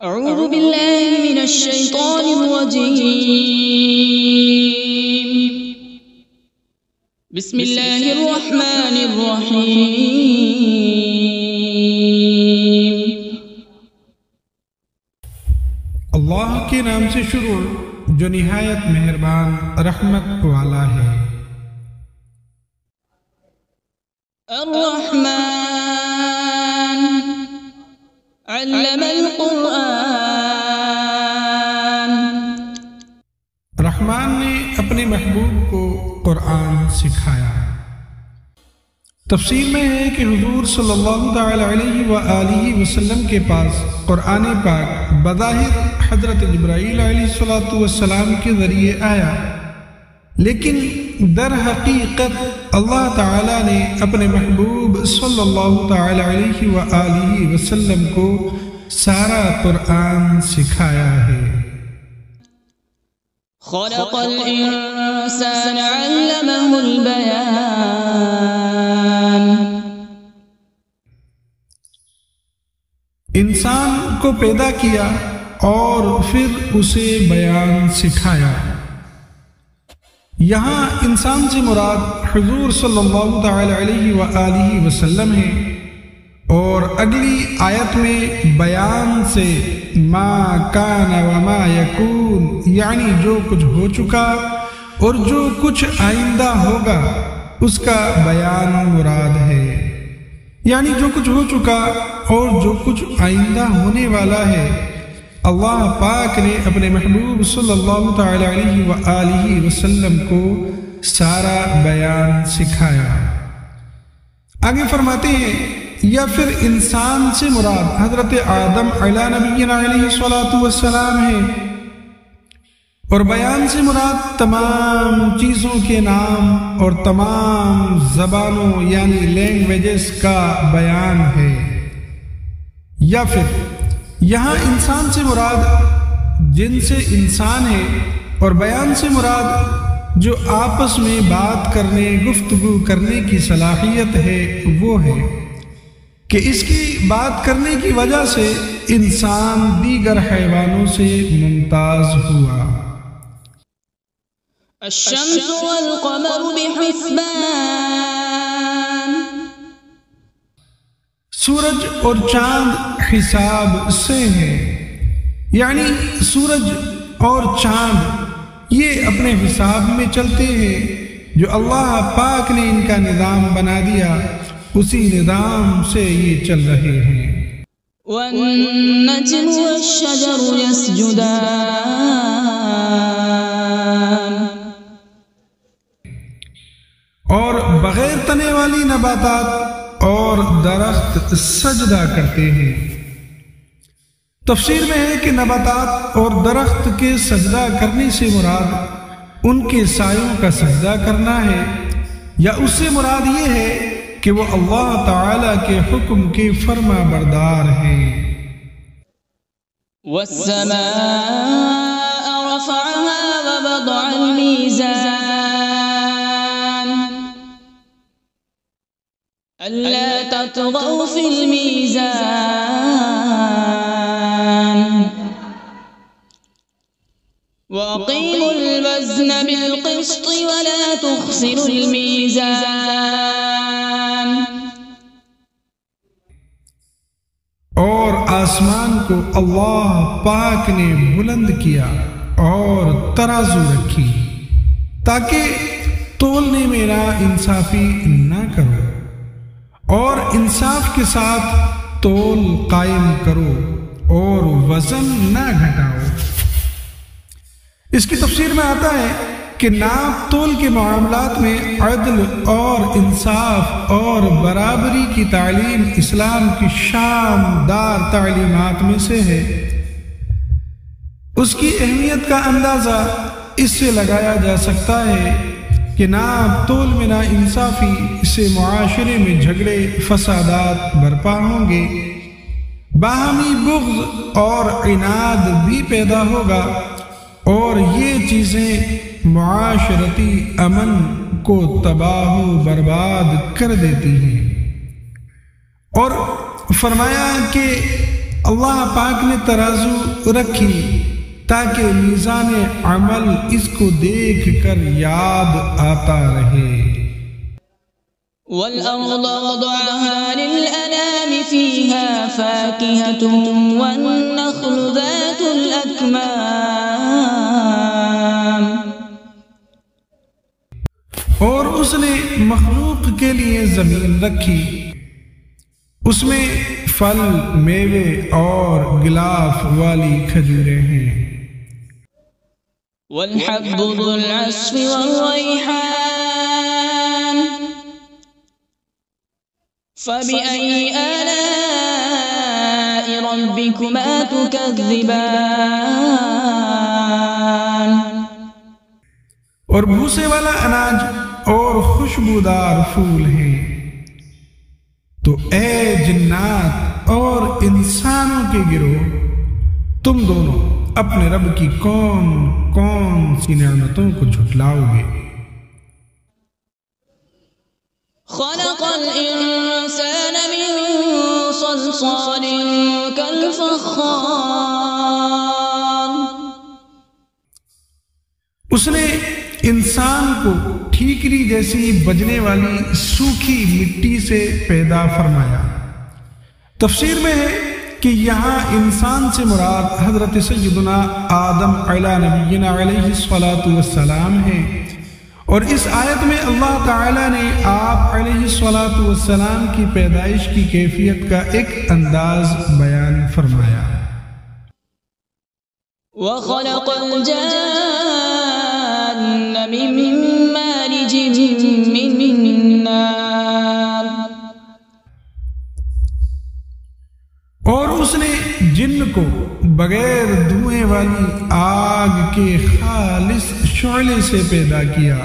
أعوذ بالله من الشيطان الرجيم. بسم الله الرحمن الرحيم. اللہ کے نام سے شروع جو نہایت مہربان رحمت والا ہے۔ الرحمن علم القرآن. رحمان نے اپنے محبوب کو قرآن سکھایا۔ تفسیر میں ہے کہ حضور صلی اللہ تعالی علیہ وآلہ وسلم کے پاس قرآن پاک بظاہر حضرت جبرائیل علیہ السلام کے ذریعے آیا، لیکن در حقیقت اللہ تعالی نے اپنے محبوب صلی اللہ تعالی علیہ وآلہ وسلم کو سارا قرآن سکھایا ہے۔ خلق الإنسان علمه البيان. انسان کو پیدا کیا اور پھر اسے بیان سکھایا۔ یہاں انسان سے مراد حضور صلی اللہ تعالی علیہ وآلہ وسلم ہے، اور اگلی آیت میں بیان سے ما کان وما یکون، یعنی جو کچھ ہو چکا اور جو کچھ آئندہ ہوگا اس کا بیان مراد ہے۔ یعنی جو کچھ ہو چکا اور جو کچھ آئندہ ہونے والا ہے، اللہ پاک نے اپنے محبوب صلی اللہ تعالی علیہ وآلہ وسلم کو سارا بیان سکھایا۔ آگے فرماتے ہیں یا پھر انسان سے مراد حضرت آدم علیہ نبینا علیہ السلام ہے، اور بیان سے مراد تمام چیزوں کے نام اور تمام زبانوں یعنی لینگویجز کا بیان ہے۔ یا پھر یہاں انسان سے مراد جن سے انسان ہے، اور بیان سے مراد جو آپس میں بات کرنے گفتگو کرنے کی صلاحیت ہے وہ ہے کہ اس کی بات کرنے کی وجہ سے انسان دیگر حیوانوں سے ممتاز ہوا۔ الشمس والقمر بحسبان. سورج اور چاند حساب سے ہے، یعنی سورج اور چاند یہ اپنے حساب میں چلتے ہیں، جو اللہ پاک نے ان کا نظام بنا دیا، اسی نظام سے یہ چل رہے ہیں۔ والنجم والشجر يسجدان. اور بغیر تنے والی نباتات اور درخت سجدہ کرتے ہیں۔ تفسیر میں ہے کہ نباتات اور درخت کے سجدہ کرنے سے مراد ان کے سایوں کا سجدہ کرنا ہے، یا اس سے مراد یہ ہے کہ وہ اللہ تعالی کے حکم کے فرما بردار ہیں۔ والسماء رفعها ووضع الميزان. ألا تطغوا في الميزان وأقيموا الوزن بالقسط ولا تخسروا الميزان. اور آسمان کو اللہ پاک نے بلند کیا اور ترازو رکھی تاکہ تولنے میں نا انصافی نہ کرو، اور انصاف کے ساتھ تول قائم کرو اور وزن نہ گھٹاؤ۔ اس کی تفسیر میں آتا ہے کہ ناپ تول کے معاملات میں عدل اور انصاف اور برابری کی تعلیم اسلام کی شاندار تعلیمات میں سے ہے۔ اس کی اہمیت کا اندازہ اس سے لگایا جا سکتا ہے کہ ناپ تول میں نا انصافی سے معاشرے میں جھگڑے فسادات برپا ہوں گے، باہمی بغض اور عناد بھی پیدا ہوگا، اور یہ چیزیں معاشرتی امن کو تباہ و برباد کر دیتی ہیں۔ اور فرمایا کہ اللہ پاک نے ترازو رکھی تاکہ میزان عمل اس کو دیکھ کر یاد آتا رہے۔ وَالْأَرْضَ وَضَعَهَا لِلْأَنَامِ فِيهَا فَاكِهَةٌ وَالنَّخْلُ ذَاتُ الْأَكْمَامِ۔ اور اس نے مخلوق کے لیے زمین رکھی، اس میں پھل، میوے اور غلاف والی کھجوریں ہیں۔ وَالْحَبُّ ذُو الْعَصْفِ وَالرَّيْحَانُ فَبِأَيِّ آلَاءِ رَبِّكُمَا تُكَذِّبَانِ۔ اور بھوسے والا اناج اور خوشبودار پھول ہیں۔ تو اے جنات اور انسانوں کے گروہ، تم دونوں اپنے رب کی کون کون سی نعمتوں کو جھٹلاؤ گے؟ خلق الانسان من صلصال كالفخار۔ اس نے انسان کو ٹھیکری جیسی بجنے والی سوکھی مٹی سے پیدا فرمایا۔ تفسیر میں ہے کہ یہاں انسان سے مراد حضرت سیدنا آدم علیہ نبینا علیہ السلام ہے، اور اس آیت میں اللہ تعالیٰ نے آپ علیہ السلام کی پیدائش کی کیفیت کا ایک انداز بیان فرمایا۔ وَخَلَقَ الْجَانَّ مِن مَّارِجٍ مِّن نَّارٍ۔ اور اس نے جن کو بغیر دھوئیں والی آگ کے خالص شعلے سے پیدا کیا،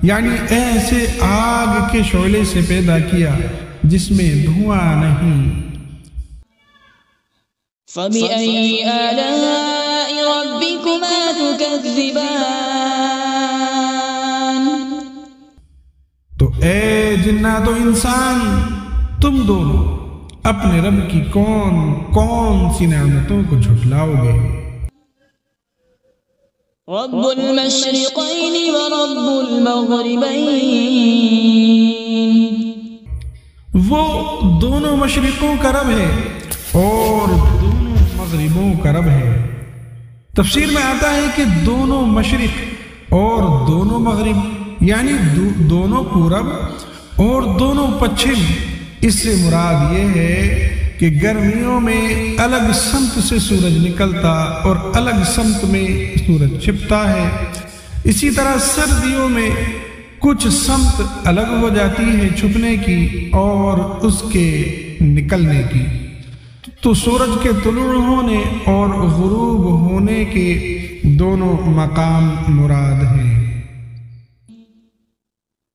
یعنی ایسے آگ کے شعلے سے پیدا کیا جس میں دھواں نہیں۔ فَبِأَيِّ آلَاءِ رَبِّكُمَا تُكَذِّبَانِ۔ تو اے جنات و انسان، تم دونوں اپنے رب کی کون کون سی نعمتوں کو جھٹلاؤ گے؟ رب المشرقین ورب المغربین۔ وہ دونوں مشرقوں کا رب ہے اور دونوں مغربوں کا رب ہے۔ تفسیر میں آتا ہے کہ دونوں مشرق اور دونوں مغرب، یعنی دونوں پورب اور دونوں پچھم۔ اس سے مراد یہ ہے کہ گرمیوں میں الگ سمت سے سورج نکلتا اور الگ سمت میں سورج چھپتا ہے، اسی طرح سردیوں میں کچھ سمت الگ ہو جاتی ہے چھپنے کی اور اس کے نکلنے کی۔ تو سورج کے طلوع ہونے اور غروب ہونے کے دونوں مقام مراد ہیں۔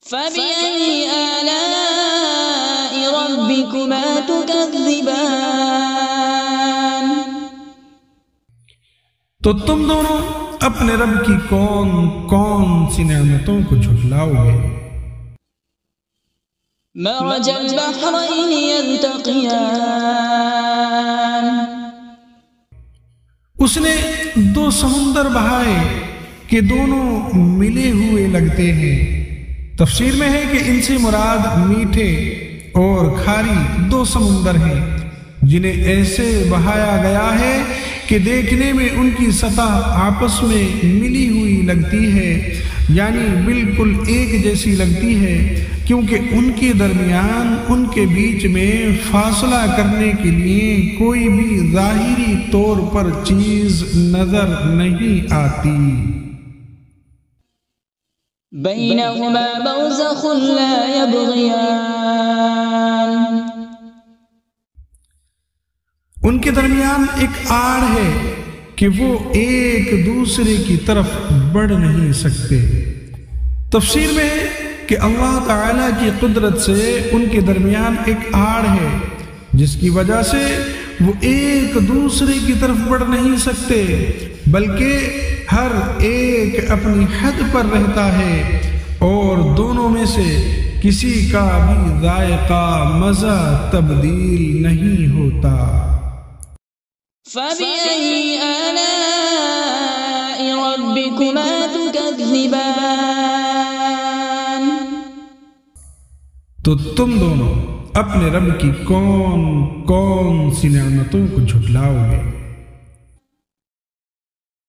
فَبِأَيِّ آلَاءِ رَبِّكُمَا تُكَذِّبَانِ۔ تو تم دونوں اپنے رب کی کون کون سی نعمتوں کو جھٹلاؤ گے؟ مَرَجَ الْبَحْرَيْنِ يَلْتَقِيَانِ۔ اس نے دو سمندر بہائے کہ دونوں ملے ہوئے لگتے ہیں۔ تفسیر میں ہے کہ ان سے مراد میٹھے اور کھاری دو سمندر ہیں جنہیں ایسے بہایا گیا ہے کہ دیکھنے میں ان کی سطح آپس میں ملی ہوئی لگتی ہے، یعنی بالکل ایک جیسی لگتی ہے، کیونکہ ان کے درمیان ان کے بیچ میں فاصلہ کرنے کے لیے کوئی بھی ظاہری طور پر چیز نظر نہیں آتی۔ بینہما برزخ لا یبغیان۔ ان کے درمیان ایک آڑ ہے کہ وہ ایک دوسرے کی طرف بڑھ نہیں سکتے۔ تفسیر میں ہے کہ اللہ تعالیٰ کی قدرت سے ان کے درمیان ایک آڑ ہے جس کی وجہ سے وہ ایک دوسرے کی طرف بڑھ نہیں سکتے، بلکہ ہر ایک اپنی حد پر رہتا ہے اور دونوں میں سے کسی کا بھی ذائقہ مزہ تبدیل نہیں ہوتا۔ فبأي آلاء ربكما تكذبان؟ تو تم دونوں اپنے رب کی کون کون سی نعمتوں کو جھٹلاؤ گے؟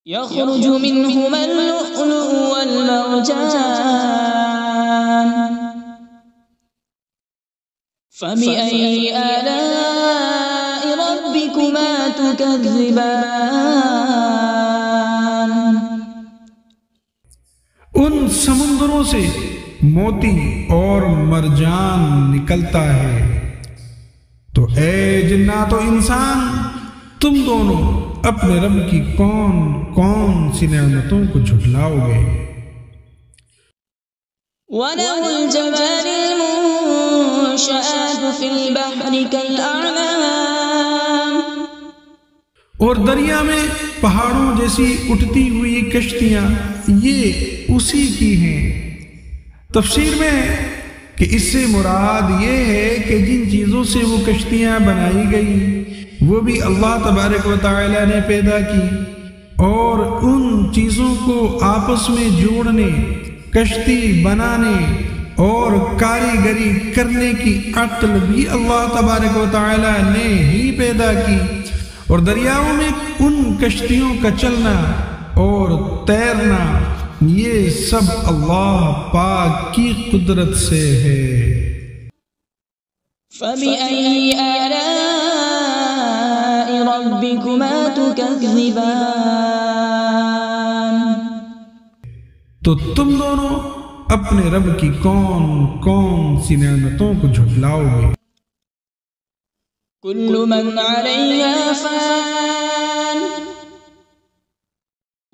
يخرج منهما اللؤلؤ والمرجان فبأي آلاء ربكما تكذبان؟ ان سمندروں سے موتی اور مرجان نکلتا ہے۔ تو اے جنات و انسان، تم دونوں اپنے رب کی کون کون سی نعمتوں کو جھٹلاؤ گے؟ وَلَهُ الْجَوَارِ الْمُنشَآتُ فِي الْبَحْرِ كَالْأَعْلَامِ، اور دریا میں پہاڑوں جیسی اٹھتی ہوئی کشتیاں یہ اسی کی ہیں۔ تفسیر میں ہے کہ اس سے مراد یہ ہے کہ جن چیزوں سے وہ کشتیاں بنائی گئی وہ بھی اللہ تبارک و تعالی نے پیدا کی، اور ان چیزوں کو آپس میں جوڑنے، کشتی بنانے اور کاریگری کرنے کی عقل بھی اللہ تبارک و تعالی نے ہی پیدا کی، اور دریاؤں میں ان کشتیوں کا چلنا اور تیرنا یہ سب اللہ پاک کی قدرت سے ہے۔ فَبِأَيِّ آلَاءِ رَبِّكُمَا تُكَذِّبَانِ؟ تو تم دونوں اپنے رب کی کون کون سی نعمتوں کو جھٹلاؤ گے؟ كُلُّ مَنْ عَلَيْهَا فَانٍ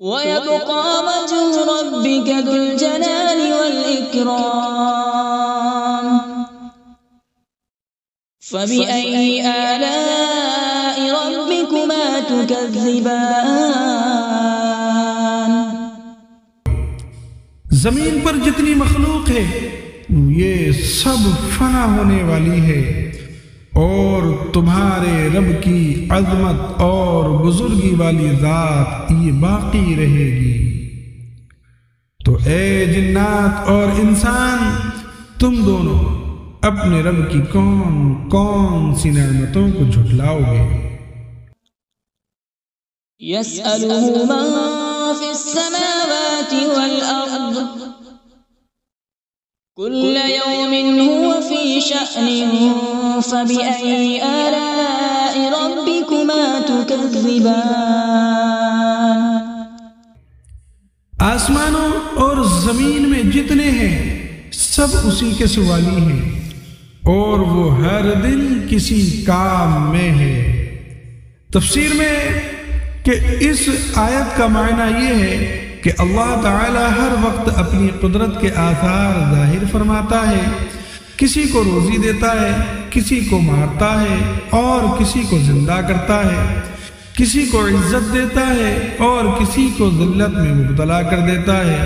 وَيَبْقَى وَجْهُ رَبِّكَ ذُو الْجَلَالِ وَالْإِكْرَامِ فَبِأَيِّ آلَاءِ رَبِّكُمَا تُكَذِّبَانِ؟ زمین پر جتنی مخلوق ہے یہ سب فنا ہونے والی ہے، اور تمہارے رب کی عظمت اور بزرگی والی ذات یہ باقی رہے گی۔ تو اے جنات اور انسان، تم دونوں اپنے رب کی کون کون سی نعمتوں کو جھٹلاؤ گے؟ يَسْأَلُهُ مَن فِي السَّمَاوَاتِ وَالْأَرْضِ كُلَّ يَوْمٍ هُوَ فِي شَأْنٍ فَبِأَيِّ آلَاءِ رَبِّكُمَا تُكَذِّبَانِ؟ آسمانوں اور زمین میں جتنے ہیں سب اسی کے سوالی ہیں، اور وہ ہر دن کسی کام میں ہے۔ تفسیر میں کہ اس آیت کا معنی یہ ہے کہ اللہ تعالی ہر وقت اپنی قدرت کے آثار ظاہر فرماتا ہے، کسی کو روزی دیتا ہے، کسی کو مارتا ہے اور کسی کو زندہ کرتا ہے، کسی کو عزت دیتا ہے اور کسی کو ذلت میں مبتلا کر دیتا ہے،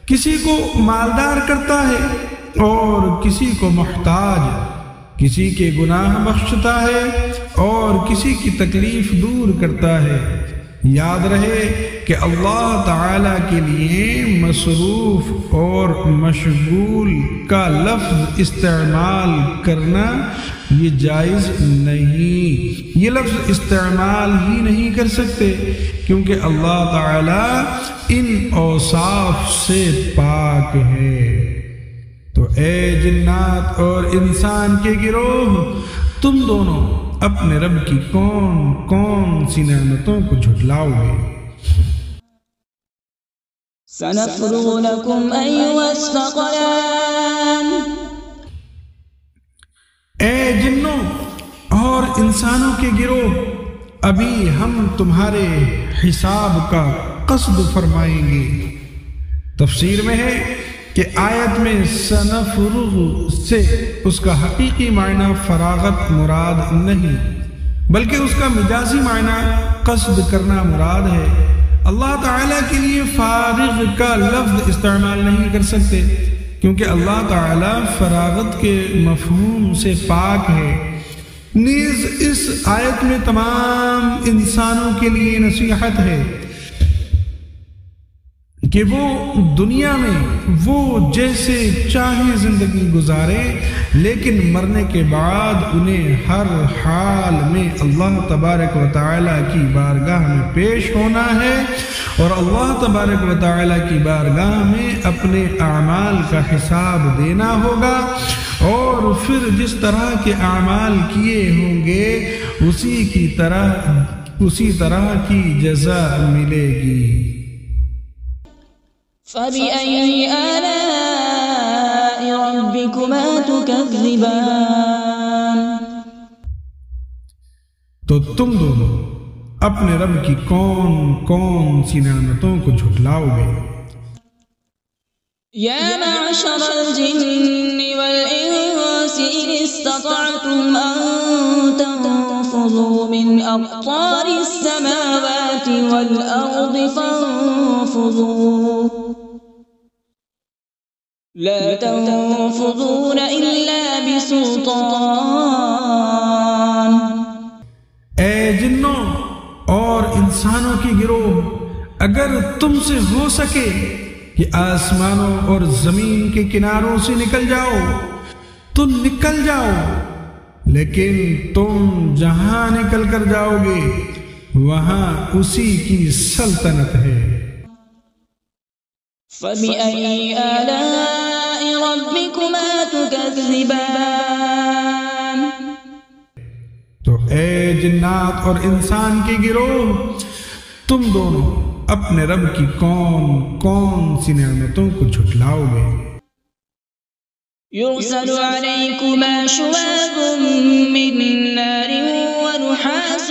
کسی کو مالدار کرتا ہے اور کسی کو محتاج، کسی کے گناہ بخشتا ہے اور کسی کی تکلیف دور کرتا ہے۔ یاد رہے کہ اللہ تعالی کے لیے مصروف اور مشغول کا لفظ استعمال کرنا یہ جائز نہیں، یہ لفظ استعمال ہی نہیں کر سکتے کیونکہ اللہ تعالی ان اوصاف سے پاک ہے۔ تو اے جنات اور انسان کے گروہ، تم دونوں اپنے رب کی کون کون سی نعمتوں کو جھٹلاؤ گے؟ سَنَفْرُغُ لَكُمْ أَيُّهَ الثَّقَلَانِ؟ اے جنوں اور انسانوں کے گروہ، ابھی ہم تمہارے حساب کا قصد فرمائیں گے۔ تفسیر میں ہے کہ آیت میں سنفرغ سے اس کا حقیقی معنی فراغت مراد نہیں، بلکہ اس کا مجازی معنی قصد کرنا مراد ہے۔ اللہ تعالیٰ کے لیے فارغ کا لفظ استعمال نہیں کر سکتے کیونکہ اللہ تعالیٰ فراغت کے مفہوم سے پاک ہے۔ نیز اس آیت میں تمام انسانوں کے لیے نصیحت ہے کہ وہ دنیا میں وہ جیسے چاہیں زندگی گزارے، لیکن مرنے کے بعد انہیں ہر حال میں اللہ تبارک و تعالیٰ کی بارگاہ میں پیش ہونا ہے، اور اللہ تبارک و تعالیٰ کی بارگاہ میں اپنے اعمال کا حساب دینا ہوگا، اور پھر جس طرح کے اعمال کیے ہوں گے اسی طرح کی جزا ملے گی۔ فَبِأَيِّ آلَاءِ رَبِّكُمَا تُكَذِّبَانِ؟ تو تم دونوں اپنے رب کی کون کون سی نعمتوں کو جھٹلاؤ گے؟ یا معشر الجن والانس ان استطعتم ان تنفذوا من اقطار السماوات والارض فانفذوا لا تنفذون الا بسلطان۔ اے جنوں اور انسانوں کی گروہ، اگر تم سے ہو سکے کہ آسمانوں اور زمین کے کناروں سے نکل جاؤ تو نکل جاؤ، لیکن تم جہاں نکل کر جاؤ گے وہاں اسی کی سلطنت ہے۔ فَبِأَيِّ آلَاءِ رَبِّكُمَا تُكَذِّبَانِ؟ تو اے جنات اور انسان کے گروہ، تم دونوں اپنے رب کی کون کون سی نعمتوں کو جھٹلاؤ گے؟ يُرْسَلُ عَلَيْكُمَا شُوَاظٌ مِّن نَّارٍ وَنُحَاسٌ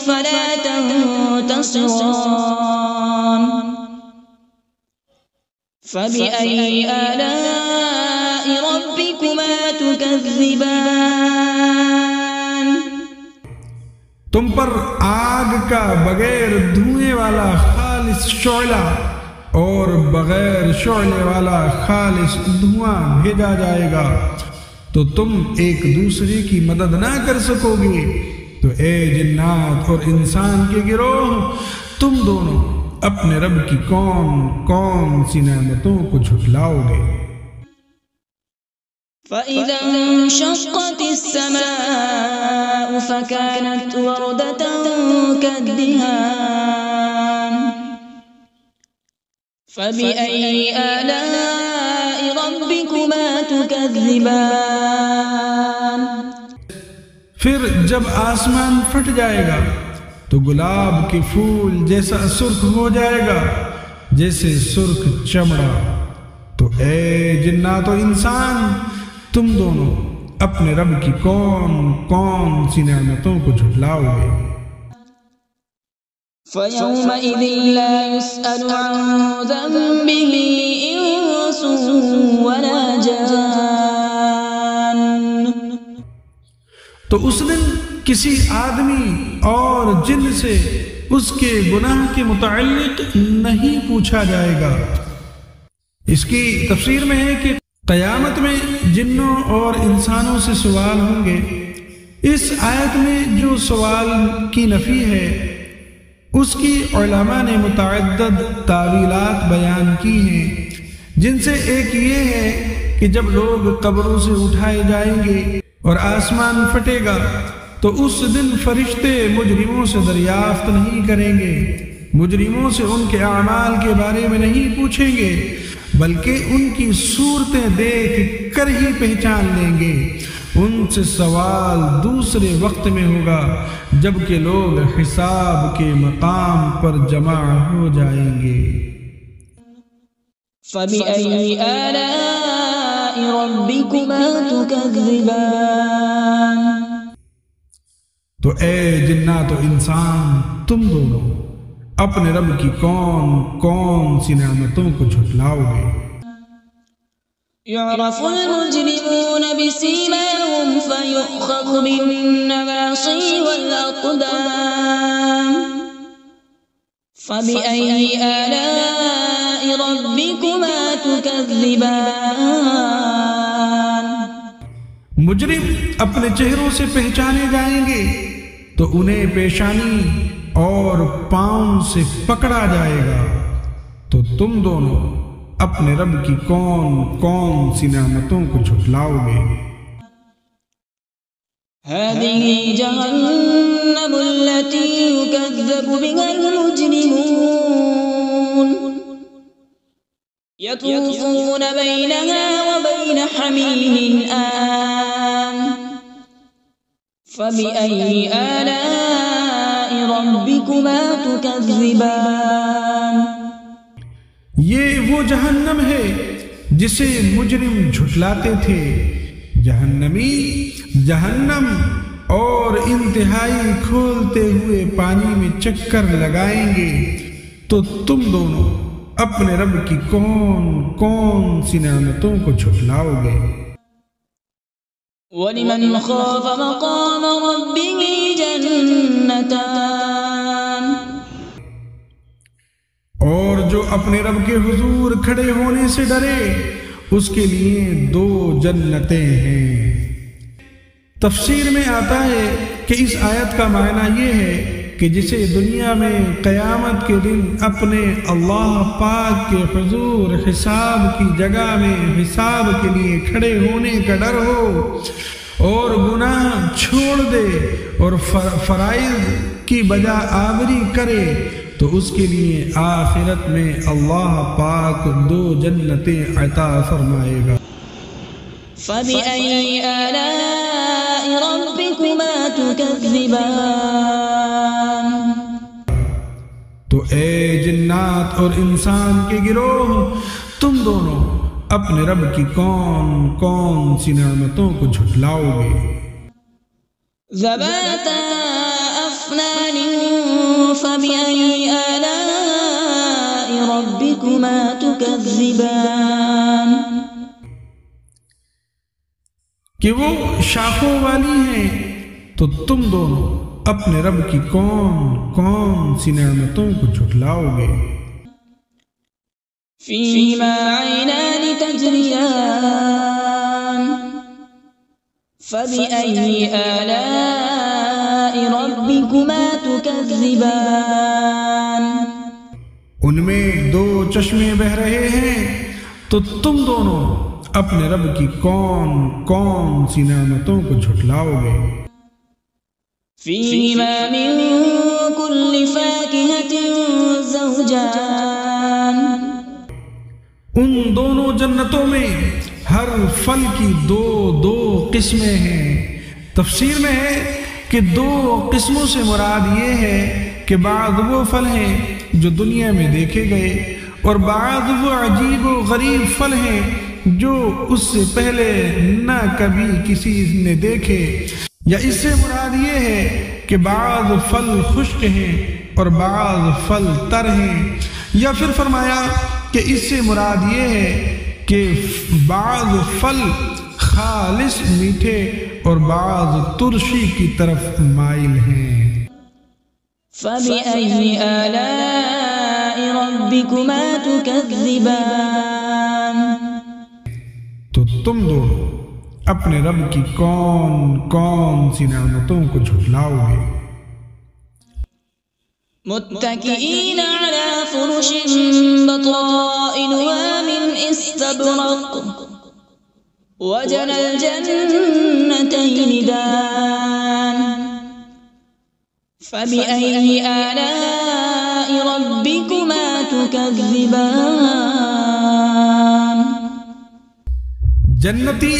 فَلَا تَنتَصِرَانِ۔ فَبِأَيِّ آلَاءِ رَبِّكُمَا تُكَذِّبَانِ؟ تم پر آگ کا بغیر دھوئیں والا خالص شعلہ اور بغیر شعلے والا خالص دھواں بھیجا جائے گا، تو تم ایک دوسرے کی مدد نہ کر سکو گے۔ تو اے جنات اور انسان کے گروہ، تم دونوں اپنے رب کی کون کون سی نعمتوں کو جھٹلاؤ گے؟ فَإِذَا انشَقَّتِ السَّمَاءُ فَكَانَتْ وَرْدَةً كَالدِّهَانِ۔ فَبِأَيِّ آلَاءِ رَبِّكُمَا تُكَذِّبَانِ؟ پھر جب آسمان پھٹ جائے گا تو گلاب کے پھول جیسا سرخ ہو جائے گا جیسے سرخ چمڑا۔ تو اے جنات و انسان، تم دونوں اپنے رب کی کون کون سی نعمتوں کو جھٹلاؤ گے؟ فَيَوْمَئِذٍ لَا يُسْأَلُ عَن ذَنبِهِ إِنسٌ وَلَا جَانٌّ۔ تو اس دن کسی آدمی اور جن سے اس کے گناہ کے متعلق نہیں پوچھا جائے گا۔ اس کی تفسیر میں ہے کہ قیامت میں جنوں اور انسانوں سے سوال ہوں گے۔ اس آیت میں جو سوال کی نفی ہے اس کی علماء نے متعدد تعویلات بیان کی ہیں، جن سے ایک یہ ہے کہ جب لوگ قبروں سے اٹھائے جائیں گے اور آسمان پھٹے گا تو اس دن فرشتے مجرموں سے دریافت نہیں کریں گے، مجرموں سے ان کے اعمال کے بارے میں نہیں پوچھیں گے، بلکہ ان کی صورتیں دیکھ کر ہی پہچان لیں گے۔ ان سے سوال دوسرے وقت میں ہوگا جبکہ لوگ حساب کے مقام پر جمع ہو جائیں گے۔ فَبِأَيِّ آلَاءِ رَبِّكُمَا تُكَذِّبَانِ؟ تو اے جنات و انسان، تم دونوں اپنے رب کی کون کون سی نعمتوں کو جھٹلاؤ گے؟ يُعْرَفُ الْمُجْرِمُونَ بِسِيمَاهُمْ فَيُؤْخَذُ بِالنَّوَاصِي وَالْأَقْدَامِ فَبِأَيِّ آلَاءِ رَبِّكُمَا تُكَذِّبَانِ؟ مجرم اپنے چہروں سے پہچانے جائیں گے تو انہیں پیشانی اور پاؤں سے پکڑا جائے گا، تو تم دونوں اپنے رب کی کون کون سی نعمتوں کو جھٹلاؤ گے؟ هذه جهنم التي يكذب بها المجرمون يطوفون بينها وبين حميم آن فبأي آلاء ربكما تكذبان۔ یہ وہ جہنم ہے جسے مجرم جھٹلاتے تھے۔ جہنمی جہنم اور انتہائی کھولتے ہوئے پانی میں چکر لگائیں گے، تو تم دونوں اپنے رب کی کون کون سی نعمتوں کو جھٹلاؤ گے؟ وَلِمَنْ خَافَ مَقَامَ رَبِّهِ جَنَّتَانِ، اور جو اپنے رب کے حضور کھڑے ہونے سے ڈرے اس کے لیے 2 جنتیں ہیں۔ تفسیر میں آتا ہے کہ اس آیت کا معنی یہ ہے کہ جسے دنیا میں قیامت کے دن اپنے اللہ پاک کے حضور حساب کی جگہ میں حساب کے لیے کھڑے ہونے کا ڈر ہو اور گناہ چھوڑ دے اور فرائض کی بجا آوری کرے، تو اس کے لیے آخرت میں اللہ پاک 2 جنتیں عطا فرمائے گا۔ فَبِأَيِّ آلَاءِ رَبِّكُمَا تُكَذِّبَانِ۔ تو اے جنات اور انسان کے گروہ، تم دونوں اپنے رب کی کون کون سی نعمتوں کو جھٹلاؤ گے؟ ذَوَاتَا أَفْنَانٍ فَبِأَيِّ آلَاءِ رَبِّكُمَا تُكَذِّبَانِ۔ کہ وہ شاخوں والی ہیں، تو تم دونوں اپنے رب کی کون کون سی نعمتوں کو جھٹلاؤ گے؟ فِيهِمَا عَيْنَانِ تَجْرِيَانِ فَبِأَيِّ آلَاءِ رَبِّكُمَا تُكَذِّبَانِ۔ ان میں 2 چشمے بہ رہے ہیں، تو تم دونوں اپنے رب کی کون کون سی نعمتوں کو جھٹلاؤ گے؟ فِيهِمَا مِن كُلِّ فَاكِهَةٍ زَوْجَانِ۔ ان دونوں جنتوں میں ہر پھل کی 2 قسمیں ہیں۔ تفسیر میں ہے کہ 2 قسموں سے مراد یہ ہے کہ بعض وہ پھل ہیں جو دنیا میں دیکھے گئے اور بعض وہ عجیب و غریب پھل ہیں جو اس سے پہلے نہ کبھی کسی نے دیکھے، یا اس سے مراد یہ ہے کہ بعض پھل خشک ہیں اور بعض پھل تر ہیں، یا پھر فرمایا کہ اس سے مراد یہ ہے کہ بعض پھل خالص میٹھے اور بعض ترشی کی طرف مائل ہیں۔ فَبِأَيِّ آلَاءِ رَبِّكُمَا تُكَذِّبَانِ۔ تو تم دونوں اپنے رب کی کون کون سی نعمتوں کو جھٹلاؤ گے؟ متكئين على فرش بطائنها من استبرق وجنى الجنتين دان فبأي آلاء ربكما تكذبان۔ جنتی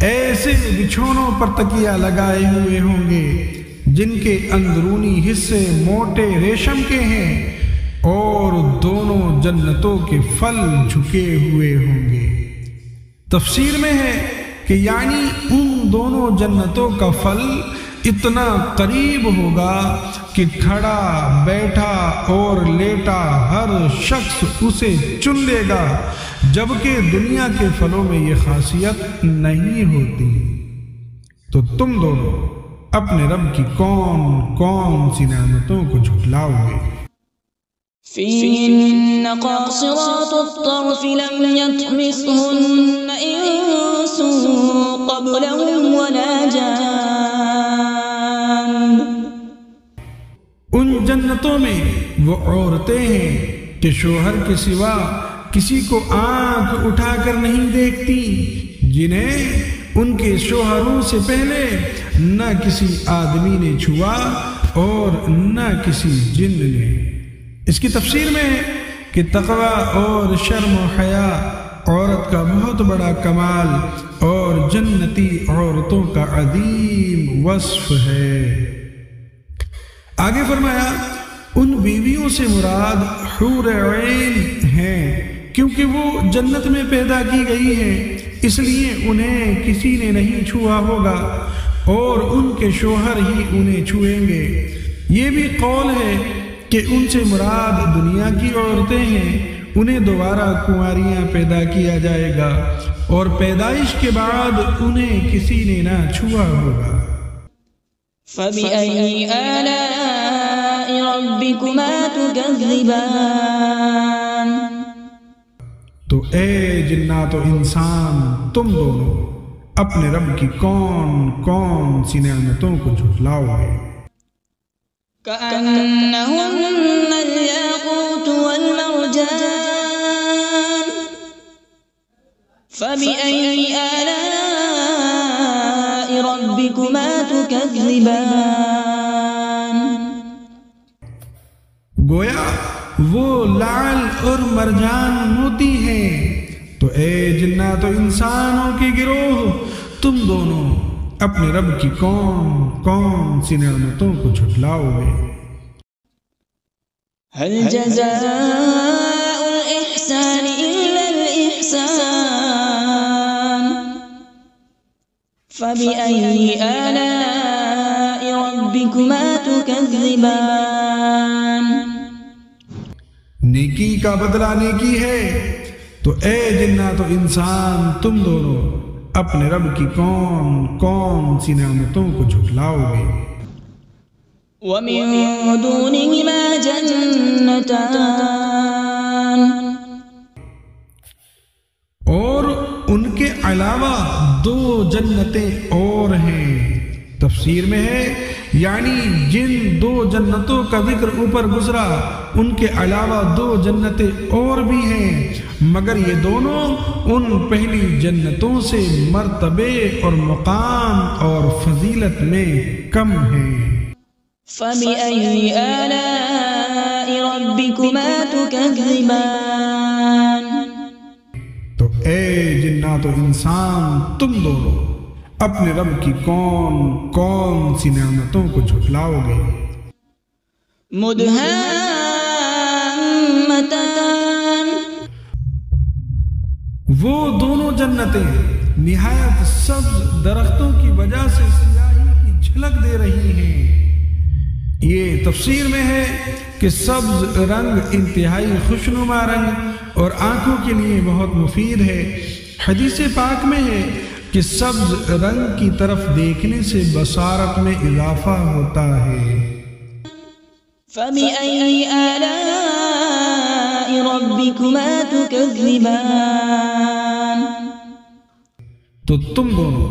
ایسے بچھونوں پر تکیہ لگائے ہوئے ہوں گے جن کے اندرونی حصے موٹے ریشم کے ہیں، اور دونوں جنتوں کے پھل جھکے ہوئے ہوں گے۔ تفسیر میں ہے کہ یعنی ان دونوں جنتوں کا پھل اتنا قریب ہوگا کہ کھڑا بیٹھا اور لیٹا ہر شخص اسے چن لے گا، جبکہ دنیا کے پھلوں میں یہ خاصیت نہیں ہوتی۔ تو تم دونوں اپنے رب کی کون کون سی نعمتوں کو جھٹلاؤ گے؟ فيهن قاصرات الطرف لم يطمثهن إنس قبلهم ولا جان. ان جنتوں میں وہ عورتیں ہیں کہ شوہر کے سوا کسی کو آنکھ اٹھا کر نہیں دیکھتی، جنہیں ان کے شوہروں سے پہلے نہ کسی آدمی نے چھوا اور نہ کسی جن نے. اس کی تفسیر میں ہے کہ تقوی اور شرم و حیا عورت کا بہت بڑا کمال اور جنتی عورتوں کا عظیم وصف ہے. آگے فرمایا ان بیویوں سے مراد حور عین ہیں، کیونکہ وہ جنت میں پیدا کی گئی ہیں، اس لیے انہیں کسی نے نہیں چھوا ہوگا اور ان کے شوہر ہی انہیں چھوئیں گے. یہ بھی قول ہے کہ ان سے مراد دنیا کی عورتیں ہیں، انہیں دوبارہ کنواریاں پیدا کیا جائے گا اور پیدائش کے بعد انہیں کسی نے نہ چھوا ہوگا. فَبِأَيِّ آلَاءِ رَبِّكُمَا تُكَذِّبَانِ. تو اے جنات و انسان، تم دونوں اپنے رب کی کون کون سی نعمتوں کو جھٹلاؤ گے؟ كأنهن الياقوت والمرجان. فبأي آلاء ربكما تكذبان. گویا وہ لعل اور مرجان موتی ہیں. تو اے جنات و انسانوں کے گروہ، تم دونوں اپنے رب کی کون کون سی نعمتوں کو جھٹلاؤ گے؟ هل جزاء الإحسان إلا الإحسان. فبأي آلاء ربكما تكذبان. نیکی کا بدلہ نیکی ہے. تو اے جنات و انسان، تم دونوں اپنے رب کی کون کون سی نعمتوں کو جھٹلاؤ گے؟ ومن دونهما جنتان. اور ان کے علاوہ دو جنتیں اور ہیں. تفسیر میں ہے یعنی جن دو جنتوں کا ذکر اوپر گزرا ان کے علاوہ دو جنتیں اور بھی ہیں، مگر یہ دونوں ان پہلی جنتوں سے مرتبے اور مقام اور فضیلت میں کم ہیں. فبأي آلاء ربكما تكذبان. تو اے جنات و انسان، تم دونوں اپنے رب کی کون کون سی نعمتوں کو جھٹلاؤ گے؟ مدہامتان. وہ دونوں جنتیں نہایت سبز درختوں کی وجہ سے سیاہی کی جھلک دے رہی ہیں. یہ تفسیر میں ہے کہ سبز رنگ انتہائی خوشنما رنگ اور آنکھوں کے لیے بہت مفید ہے. حدیث پاک میں ہے کہ سبز رنگ کی طرف دیکھنے سے بصارت میں اضافہ ہوتا ہے. فبأي آلاء ربكما تكذبان. تو تم دونوں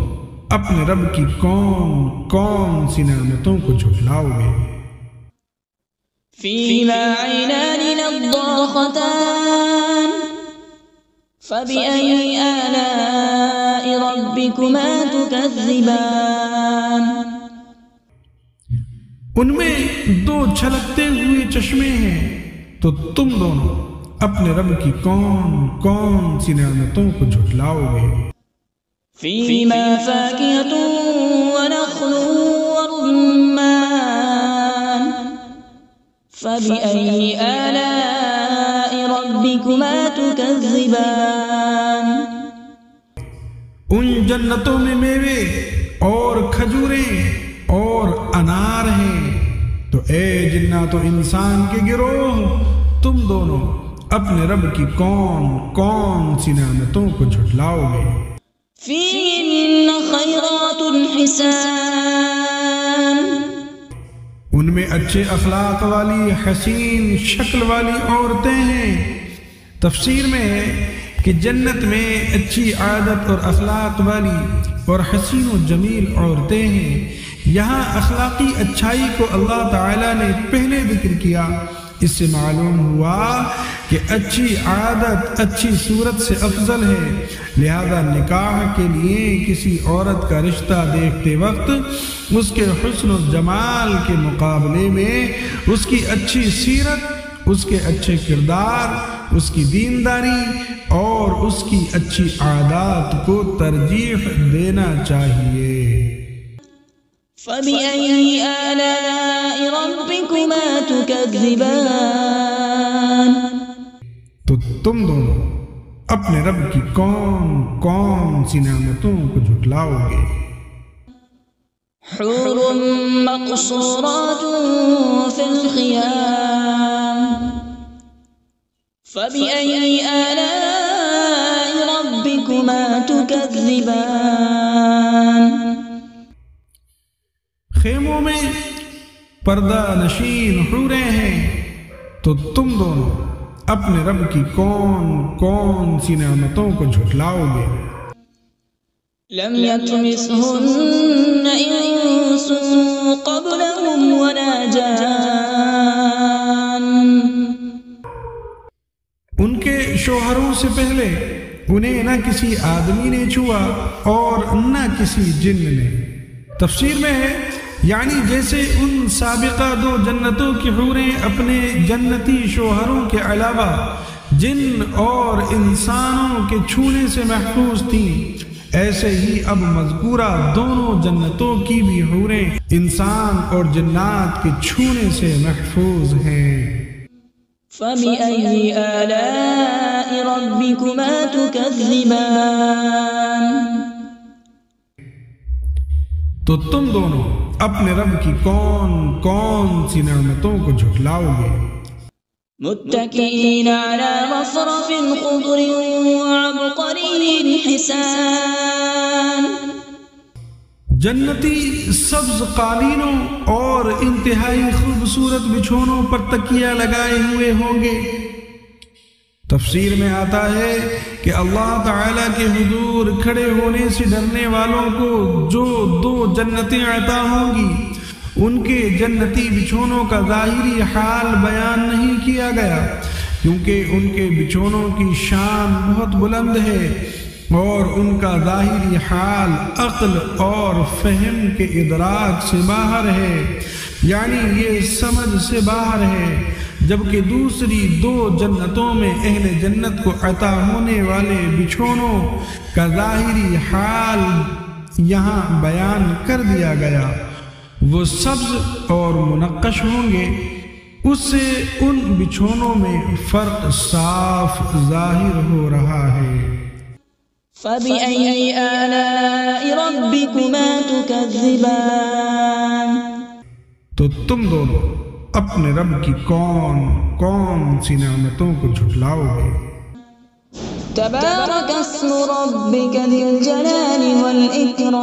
اپنے رب کی کون کون سی نعمتوں کو جھٹلاؤ گے؟ فيهما عينان نضاختان. فبأي آلاء ربكما تكذبان. ان میں دو چھلکتے ہوئے چشمے ہیں. تو تم دونوں اپنے رب کی کون کون سی نعمتوں کو جھٹلاؤ گے؟ فيهما فاكهة ونخل ورمان. فبأي آلاء ربكما تكذبان. ان جنتوں میں میوے اور کھجوریں اور انار ہیں. تو اے جنات و انسان کے گروہ، تم دونوں اپنے رب کی کون کون سی نعمتوں کو جھٹلاؤ گے؟ فيهن خيرات حسان. ان میں اچھے اخلاق والی حسین شکل والی عورتیں ہیں۔ تفسیر میں ہے کہ جنت میں اچھی عادت اور اخلاق والی اور حسین و جمیل عورتیں ہیں۔ یہاں اخلاقی اچھائی کو اللہ تعالیٰ نے پہلے ذکر کیا۔ اس سے معلوم ہوا کہ اچھی عادت اچھی صورت سے افضل ہے، لہذا نکاح کے لیے کسی عورت کا رشتہ دیکھتے وقت اس کے حسن و جمال کے مقابلے میں اس کی اچھی سیرت، اس کے اچھے کردار، اس کی دینداری اور اس کی اچھی عادات کو ترجیح دینا چاہیے۔ فَبِأَيِّ آلَاءِ رَبِّكُمَا تُكَذِّبَانِ، تو تم دونوں اپنے رب کی کون کون سی نعمتوں کو جھٹلاؤ گے؟ حور مقصورات فی الخیام، فَبِأَيِّ آلَاءِ رَبِّكُمَا تُكَذِّبَانِ، خیموں میں پردہ نشین حوریں ہیں، تو تم دونوں اپنے رب کی کون کون سی نعمتوں کو جھٹلاؤ گے؟ لم يطمثهن انس قبلهم ولا جان، ان کے شوہروں سے پہلے انہیں نہ کسی آدمی نے چھوا اور نہ کسی جن نے۔ تفسیر میں ہے یعنی جیسے ان سابقہ دو جنتوں کی حوریں اپنے جنتی شوہروں کے علاوہ جن اور انسانوں کے چھونے سے محفوظ تھیں، ایسے ہی اب مذکورہ دونوں جنتوں کی بھی حوریں انسان اور جنات کے چھونے سے محفوظ ہیں۔ فَبِأَيِّ آلَاءِ رَبِّكُمَا تُكَذِّبَانِ، تو تم دونوں اپنے رب کی کون کون سی نعمتوں کو جھٹلاؤ گے؟ متكئين على رفرف خضر وعبقري حسان، جنتی سبز قالینوں اور انتہائی خوبصورت بچھونوں پر تکیہ لگائے ہوئے ہوں گے۔ تفسیر میں آتا ہے کہ اللہ تعالیٰ کے حضور کھڑے ہونے سے ڈرنے والوں کو جو دو جنتیں عطا ہوں گی، ان کے جنتی بچھونوں کا ظاہری حال بیان نہیں کیا گیا، کیونکہ ان کے بچھونوں کی شان بہت بلند ہے اور ان کا ظاہری حال عقل اور فہم کے ادراک سے باہر ہے، یعنی یہ سمجھ سے باہر ہے، جبکہ دوسری دو جنتوں میں اہل جنت کو عطا ہونے والے بچھونوں کا ظاہری حال یہاں بیان کر دیا گیا۔ وہ سبز اور منقش ہوں گے، اس سے ان بچھونوں میں فرق صاف ظاہر ہو رہا ہے۔ فَبِأَيِّ آلَاءِ رَبِّكُمَا تُكَذِّبَانِ، تو تم دونوں اپنے رب کی کون کون سی نعمتوں کو جھٹلاؤ گے؟ تبارک اسم ربک ذی الجلال والإکرام،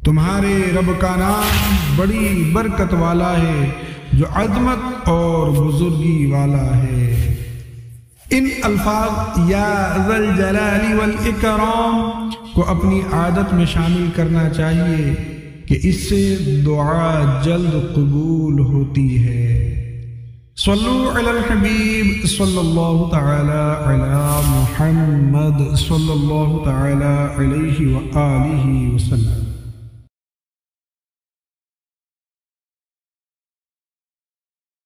تمہارے رب کا نام بڑی برکت والا ہے جو عظمت اور بزرگی والا ہے۔ ان الفاظ یا ذی الجلال والاکرام کو اپنی عادت میں شامل کرنا چاہیے کہ اس سے دعا جلد قبول ہوتی ہے۔ صلو علی الحبیب صلی اللہ تعالی علی محمد صلی اللہ تعالی علیہ وآلہ وسلم۔